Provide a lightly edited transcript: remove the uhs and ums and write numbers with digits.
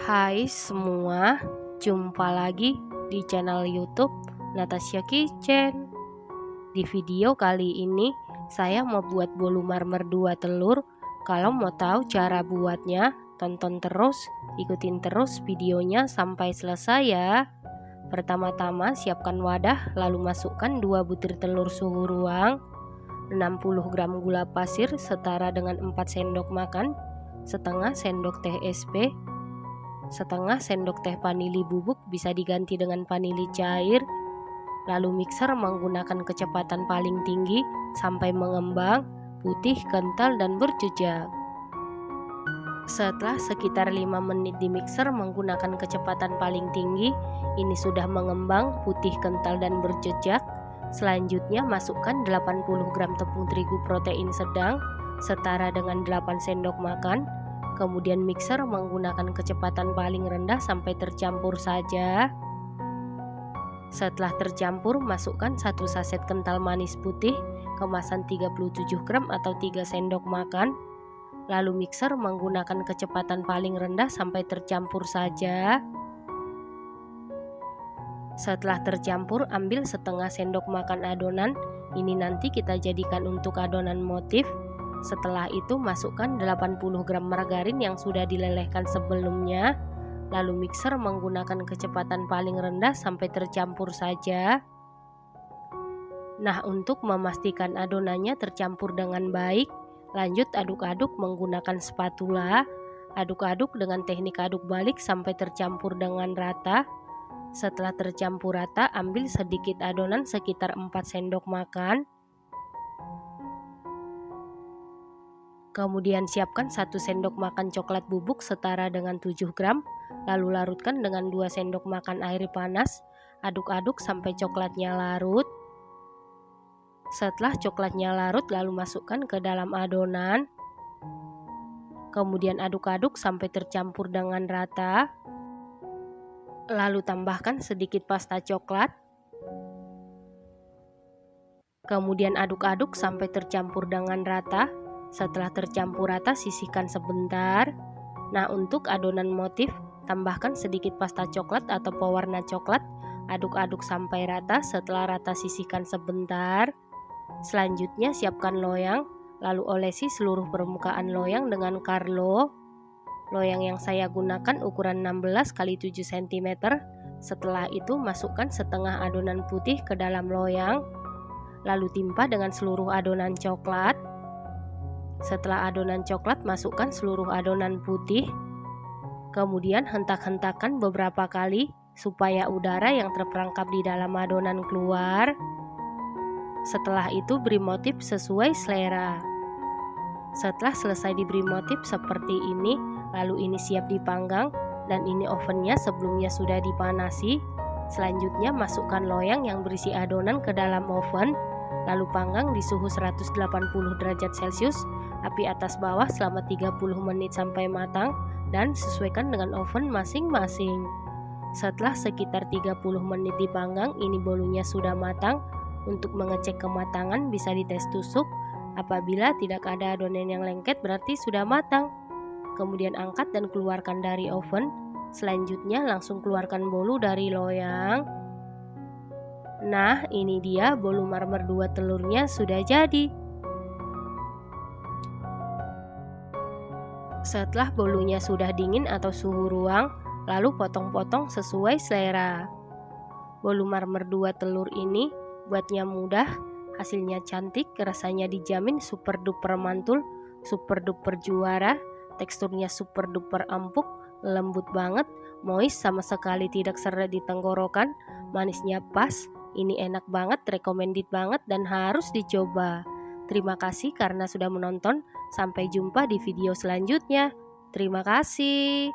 Hai semua, jumpa lagi di channel YouTube Natasha Kitchen. Di video kali ini saya mau buat bolu marmer 2 telur. Kalau mau tahu cara buatnya, tonton terus, ikutin terus videonya sampai selesai ya. Pertama-tama siapkan wadah, lalu masukkan 2 butir telur suhu ruang, 60 gram gula pasir setara dengan 4 sendok makan, setengah sendok teh SP, setengah sendok teh vanili bubuk, bisa diganti dengan vanili cair. Lalu mixer menggunakan kecepatan paling tinggi sampai mengembang, putih, kental, dan berjejak. Setelah sekitar 5 menit di mixer menggunakan kecepatan paling tinggi, ini sudah mengembang, putih, kental, dan berjejak. Selanjutnya masukkan 80 gram tepung terigu protein sedang setara dengan 8 sendok makan. Kemudian mixer menggunakan kecepatan paling rendah sampai tercampur saja. Setelah tercampur, masukkan 1 saset kental manis putih kemasan 37 gram atau 3 sendok makan. Lalu mixer menggunakan kecepatan paling rendah sampai tercampur saja. Setelah tercampur, ambil setengah sendok makan adonan. Ini nanti kita jadikan untuk adonan motif. Setelah itu masukkan 80 gram margarin yang sudah dilelehkan sebelumnya. Lalu mixer menggunakan kecepatan paling rendah sampai tercampur saja. Nah, untuk memastikan adonannya tercampur dengan baik, lanjut aduk-aduk menggunakan spatula. Aduk-aduk dengan teknik aduk balik sampai tercampur dengan rata. Setelah tercampur rata, ambil sedikit adonan sekitar 4 sendok makan. Kemudian siapkan 1 sendok makan coklat bubuk setara dengan 7 gram. Lalu larutkan dengan 2 sendok makan air panas. Aduk-aduk sampai coklatnya larut. Setelah coklatnya larut, lalu masukkan ke dalam adonan. Kemudian aduk-aduk sampai tercampur dengan rata. Lalu tambahkan sedikit pasta coklat. Kemudian aduk-aduk sampai tercampur dengan rata. Setelah tercampur rata, sisihkan sebentar. Nah, untuk adonan motif, tambahkan sedikit pasta coklat atau pewarna coklat. Aduk-aduk sampai rata. Setelah rata, sisihkan sebentar. Selanjutnya siapkan loyang, lalu olesi seluruh permukaan loyang dengan Carlo. Loyang yang saya gunakan ukuran 16 x 7 cm. Setelah itu masukkan setengah adonan putih ke dalam loyang, lalu timpa dengan seluruh adonan coklat. Setelah adonan coklat, masukkan seluruh adonan putih. Kemudian hentak-hentakan beberapa kali supaya udara yang terperangkap di dalam adonan keluar. Setelah itu beri motif sesuai selera. Setelah selesai diberi motif seperti ini, lalu ini siap dipanggang, dan ini ovennya sebelumnya sudah dipanasi. Selanjutnya masukkan loyang yang berisi adonan ke dalam oven, lalu panggang di suhu 180 derajat Celcius, api atas bawah selama 30 menit sampai matang, dan sesuaikan dengan oven masing-masing. Setelah sekitar 30 menit dipanggang, ini bolunya sudah matang. Untuk mengecek kematangan bisa dites tusuk. Apabila tidak ada adonan yang lengket, berarti sudah matang. Kemudian angkat dan keluarkan dari oven. Selanjutnya langsung keluarkan bolu dari loyang. Nah, ini dia bolu marmer 2 telurnya sudah jadi. Setelah bolunya sudah dingin atau suhu ruang, lalu potong-potong sesuai selera. Bolu marmer 2 telur ini buatnya mudah, hasilnya cantik, rasanya dijamin super duper mantul, super duper juara, teksturnya super duper empuk, lembut banget, moist, sama sekali tidak seret di tenggorokan, manisnya pas. Ini enak banget, recommended banget, dan harus dicoba. Terima kasih karena sudah menonton. Sampai jumpa di video selanjutnya. Terima kasih.